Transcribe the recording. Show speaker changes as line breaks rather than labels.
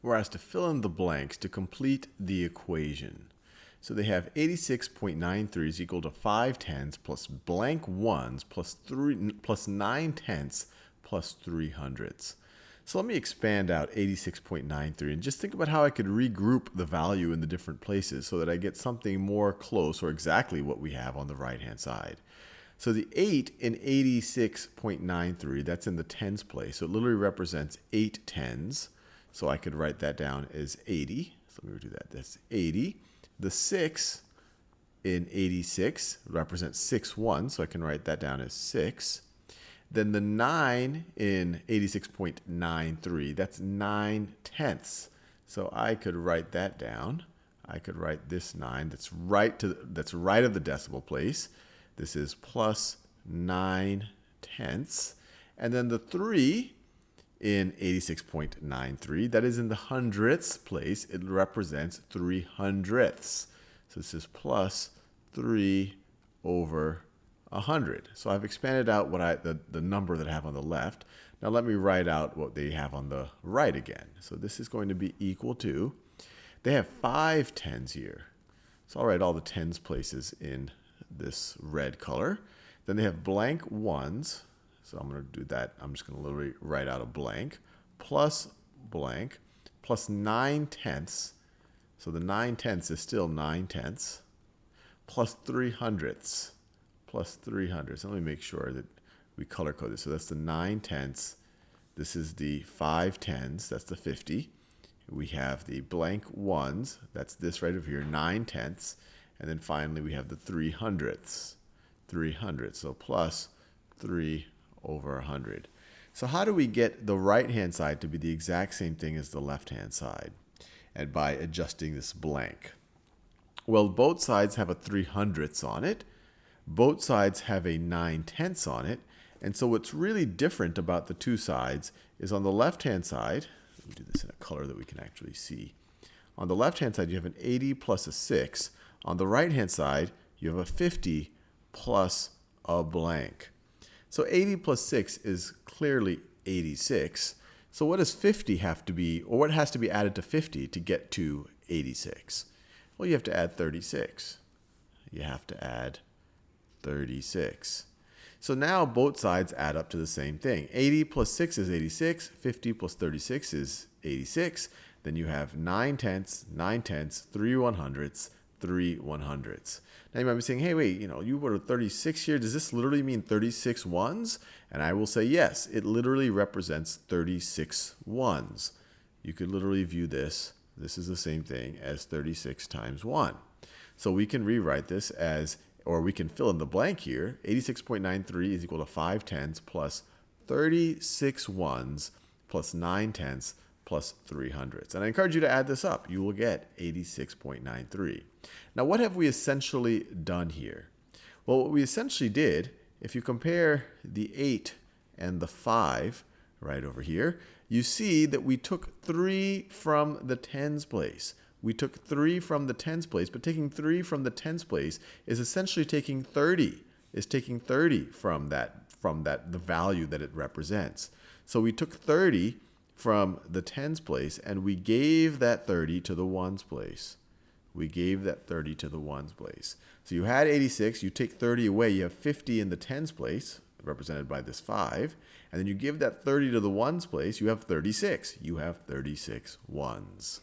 we're asked to fill in the blanks to complete the equation. So they have 86.93 is equal to 5 tenths plus blank ones plus 9 tenths plus 3 hundredths. So let me expand out 86.93 and just think about how I could regroup the value in the different places so that I get something more close or exactly what we have on the right-hand side. So the 8 in 86.93, that's in the tens place. So it literally represents 8 tens. So I could write that down as 80. So let me do that. That's 80. The 6 in 86 represents 6 ones. So I can write that down as 6. Then the 9 in 86.93, that's 9 tenths. So I could write that down. I could write this 9. That's right of the decimal place. This is plus 9 tenths. And then the 3 in 86.93, that is in the hundredths place. It represents 3 hundredths. So this is plus 3 over 100. So I've expanded out what the number that I have on the left. Now let me write out what they have on the right again. So this is going to be equal to, they have 5 tens here. So I'll write all the tens places in this red color. Then they have blank ones. So I'm going to do that. I'm just going to literally write out a blank plus 9 tenths. So the 9 tenths is still 9 tenths plus 3 hundredths. Plus 3 hundredths. So let me make sure that we color code this. So that's the 9 tenths. This is the 5 tens. That's the 50. We have the blank ones. That's this right over here, 9 tenths. And then finally we have the 3 hundredths. 3 hundredths. So plus 3 over 100. So how do we get the right-hand side to be the exact same thing as the left-hand side? And by adjusting this blank. Well, both sides have a 3 hundredths on it. Both sides have a 9 tenths on it. And so what's really different about the two sides is on the left-hand side, let me do this in a color that we can actually see. On the left-hand side, you have an 80 plus a 6. On the right-hand side, you have a 50 plus a blank. So 80 plus 6 is clearly 86. So what does 50 have to be, or what has to be added to 50 to get to 86? Well, you have to add 36. You have to add 36. So now both sides add up to the same thing. 80 plus 6 is 86. 50 plus 36 is 86. Then you have 9 tenths, 3 100ths, 3 100ths. Now you might be saying, hey, wait, you wrote 36 here. Does this literally mean 36 ones? And I will say yes, it literally represents 36 ones. You could literally view this. This is the same thing as 36 times 1. So we can rewrite this as, or we can fill in the blank here. 86.93 is equal to 5 tenths plus 36 ones plus 9 tenths plus 3 hundredths. And I encourage you to add this up. You will get 86.93. Now, what have we essentially done here? Well, what we essentially did, if you compare the 8 and the 5 right over here, you see that we took 3 from the tens place. We took 3 from the tens place, but taking 3 from the tens place is essentially taking 30. Is taking 30 from the value that it represents. So we took 30 from the tens place, and we gave that 30 to the ones place. We gave that 30 to the ones place. So you had 86, you take 30 away, you have 50 in the tens place, represented by this 5, and then you give that 30 to the ones place, you have 36. You have 36 ones.